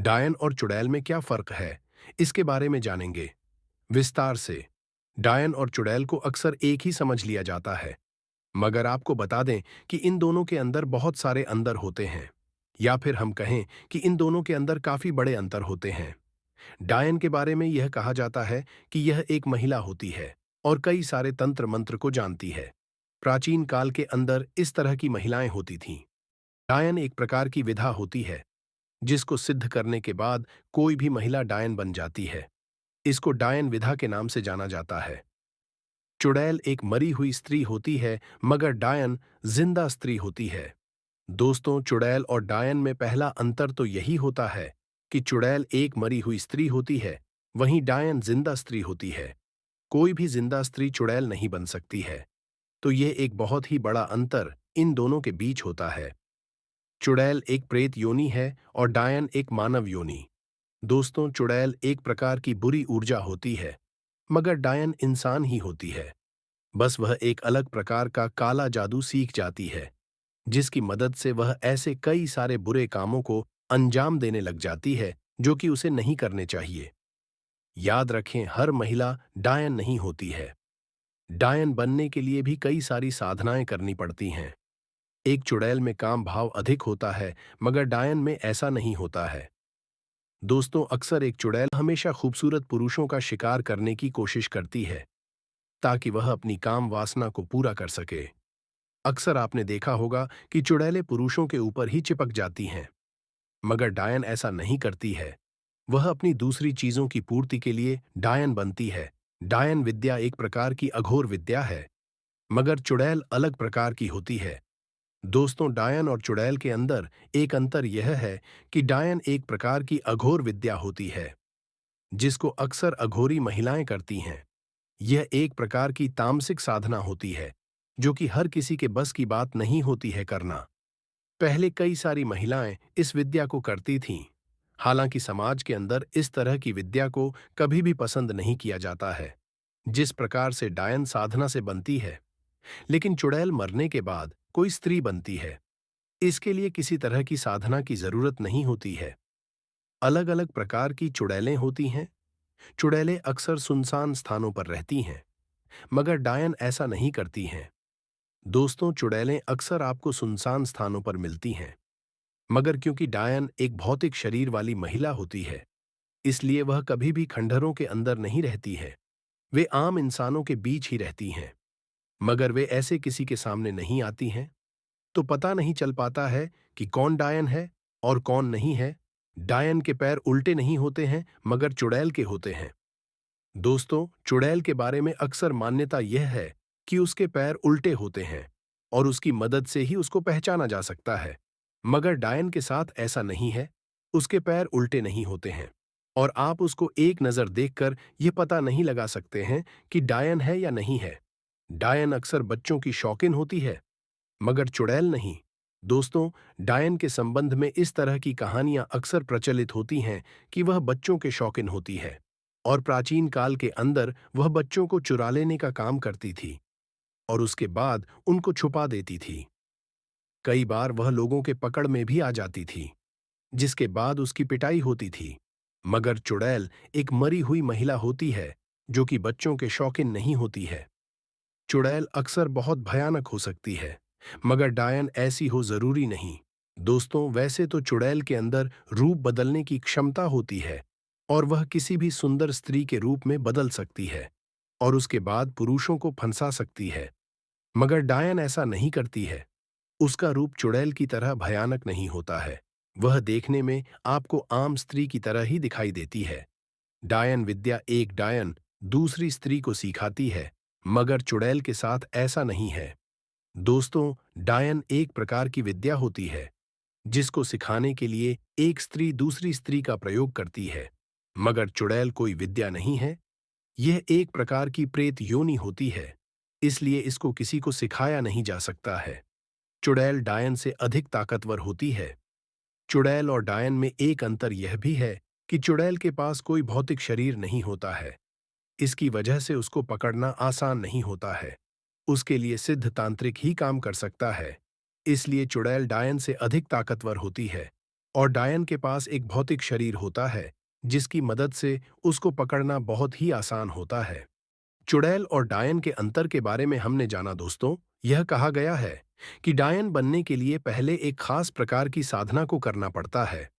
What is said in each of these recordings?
डायन और चुड़ैल में क्या फर्क है, इसके बारे में जानेंगे विस्तार से। डायन और चुड़ैल को अक्सर एक ही समझ लिया जाता है, मगर आपको बता दें कि इन दोनों के अंदर बहुत सारे अंदर होते हैं, या फिर हम कहें कि इन दोनों के अंदर काफी बड़े अंतर होते हैं। डायन के बारे में यह कहा जाता है कि यह एक महिला होती है और कई सारे तंत्र मंत्र को जानती है। प्राचीन काल के अंदर इस तरह की महिलाएं होती थीं। डायन एक प्रकार की विधा होती है जिसको सिद्ध करने के बाद कोई भी महिला डायन बन जाती है। इसको डायन विधा के नाम से जाना जाता है। चुड़ैल एक मरी हुई स्त्री होती है, मगर डायन जिंदा स्त्री होती है। दोस्तों, चुड़ैल और डायन में पहला अंतर तो यही होता है कि चुड़ैल एक मरी हुई स्त्री होती है, वहीं डायन जिंदा स्त्री होती है। कोई भी जिंदा स्त्री चुड़ैल नहीं बन सकती है। तो यह एक बहुत ही बड़ा अंतर इन दोनों के बीच होता है। चुड़ैल एक प्रेत योनि है और डायन एक मानव योनि। दोस्तों, चुड़ैल एक प्रकार की बुरी ऊर्जा होती है, मगर डायन इंसान ही होती है। बस वह एक अलग प्रकार का काला जादू सीख जाती है, जिसकी मदद से वह ऐसे कई सारे बुरे कामों को अंजाम देने लग जाती है जो कि उसे नहीं करने चाहिए। याद रखें, हर महिला डायन नहीं होती है। डायन बनने के लिए भी कई सारी साधनाएं करनी पड़ती हैं। एक चुड़ैल में काम भाव अधिक होता है, मगर डायन में ऐसा नहीं होता है। दोस्तों, अक्सर एक चुड़ैल हमेशा खूबसूरत पुरुषों का शिकार करने की कोशिश करती है ताकि वह अपनी काम वासना को पूरा कर सके। अक्सर आपने देखा होगा कि चुड़ैलें पुरुषों के ऊपर ही चिपक जाती हैं, मगर डायन ऐसा नहीं करती है। वह अपनी दूसरी चीजों की पूर्ति के लिए डायन बनती है। डायन विद्या एक प्रकार की अघोर विद्या है, मगर चुड़ैल अलग प्रकार की होती है। दोस्तों, डायन और चुड़ैल के अंदर एक अंतर यह है कि डायन एक प्रकार की अघोर विद्या होती है, जिसको अक्सर अघोरी महिलाएं करती हैं। यह एक प्रकार की तामसिक साधना होती है, जो कि हर किसी के बस की बात नहीं होती है करना। पहले कई सारी महिलाएं इस विद्या को करती थीं। हालांकि समाज के अंदर इस तरह की विद्या को कभी भी पसंद नहीं किया जाता है, जिस प्रकार से डायन साधना से बनती है। लेकिन चुड़ैल मरने के बाद कोई स्त्री बनती है। इसके लिए किसी तरह की साधना की जरूरत नहीं होती है। अलग अलग प्रकार की चुड़ैलें होती हैं। चुड़ैलें अक्सर सुनसान स्थानों पर रहती हैं, मगर डायन ऐसा नहीं करती हैं। दोस्तों, चुड़ैलें अक्सर आपको सुनसान स्थानों पर मिलती हैं, मगर क्योंकि डायन एक भौतिक शरीर वाली महिला होती है, इसलिए वह कभी भी खंडहरों के अंदर नहीं रहती है। वे आम इंसानों के बीच ही रहती हैं, मगर वे ऐसे किसी के सामने नहीं आती हैं, तो पता नहीं चल पाता है कि कौन डायन है और कौन नहीं है। डायन के पैर उल्टे नहीं होते हैं, मगर चुड़ैल के होते हैं। दोस्तों, चुड़ैल के बारे में अक्सर मान्यता यह है कि उसके पैर उल्टे होते हैं और उसकी मदद से ही उसको पहचाना जा सकता है, मगर डायन के साथ ऐसा नहीं है। उसके पैर उल्टे नहीं होते हैं और आप उसको एक नज़र देखकर यह पता नहीं लगा सकते हैं कि डायन है या नहीं है। डायन अक्सर बच्चों की शौकीन होती है, मगर चुड़ैल नहीं। दोस्तों, डायन के संबंध में इस तरह की कहानियां अक्सर प्रचलित होती हैं कि वह बच्चों के शौकीन होती है और प्राचीन काल के अंदर वह बच्चों को चुरा लेने का काम करती थी और उसके बाद उनको छुपा देती थी। कई बार वह लोगों के पकड़ में भी आ जाती थी, जिसके बाद उसकी पिटाई होती थी। मगर चुड़ैल एक मरी हुई महिला होती है जो कि बच्चों के शौकीन नहीं होती है। चुड़ैल अक्सर बहुत भयानक हो सकती है, मगर डायन ऐसी हो जरूरी नहीं। दोस्तों, वैसे तो चुड़ैल के अंदर रूप बदलने की क्षमता होती है और वह किसी भी सुंदर स्त्री के रूप में बदल सकती है और उसके बाद पुरुषों को फंसा सकती है, मगर डायन ऐसा नहीं करती है। उसका रूप चुड़ैल की तरह भयानक नहीं होता है। वह देखने में आपको आम स्त्री की तरह ही दिखाई देती है। डायन विद्या एक डायन दूसरी स्त्री को सिखाती है, मगर चुड़ैल के साथ ऐसा नहीं है। दोस्तों, डायन एक प्रकार की विद्या होती है जिसको सिखाने के लिए एक स्त्री दूसरी स्त्री का प्रयोग करती है, मगर चुड़ैल कोई विद्या नहीं है। यह एक प्रकार की प्रेत योनि होती है, इसलिए इसको किसी को सिखाया नहीं जा सकता है। चुड़ैल डायन से अधिक ताकतवर होती है। चुड़ैल और डायन में एक अंतर यह भी है कि चुड़ैल के पास कोई भौतिक शरीर नहीं होता है। इसकी वजह से उसको पकड़ना आसान नहीं होता है। उसके लिए सिद्ध तांत्रिक ही काम कर सकता है। इसलिए चुड़ैल डायन से अधिक ताकतवर होती है और डायन के पास एक भौतिक शरीर होता है जिसकी मदद से उसको पकड़ना बहुत ही आसान होता है। चुड़ैल और डायन के अंतर के बारे में हमने जाना दोस्तों। यह कहा गया है कि डायन बनने के लिए पहले एक खास प्रकार की साधना को करना पड़ता है।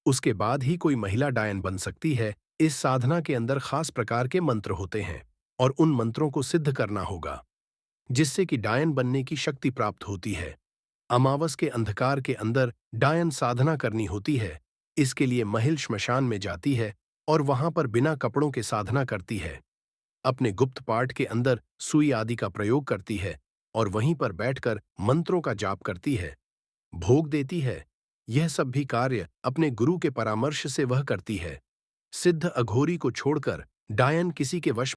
उसके बाद ही कोई महिला डायन बन सकती है। इस साधना के अंदर खास प्रकार के मंत्र होते हैं और उन मंत्रों को सिद्ध करना होगा जिससे कि डायन बनने की शक्ति प्राप्त होती है। अमावस के अंधकार के अंदर डायन साधना करनी होती है। इसके लिए महिला श्मशान में जाती है और वहां पर बिना कपड़ों के साधना करती है। अपने गुप्त पाठ के अंदर सुई आदि का प्रयोग करती है और वहीं पर बैठकर मंत्रों का जाप करती है, भोग देती है। यह सब भी कार्य अपने गुरु के परामर्श से वह करती है। सिद्ध अघोरी को छोड़कर डायन किसी के वश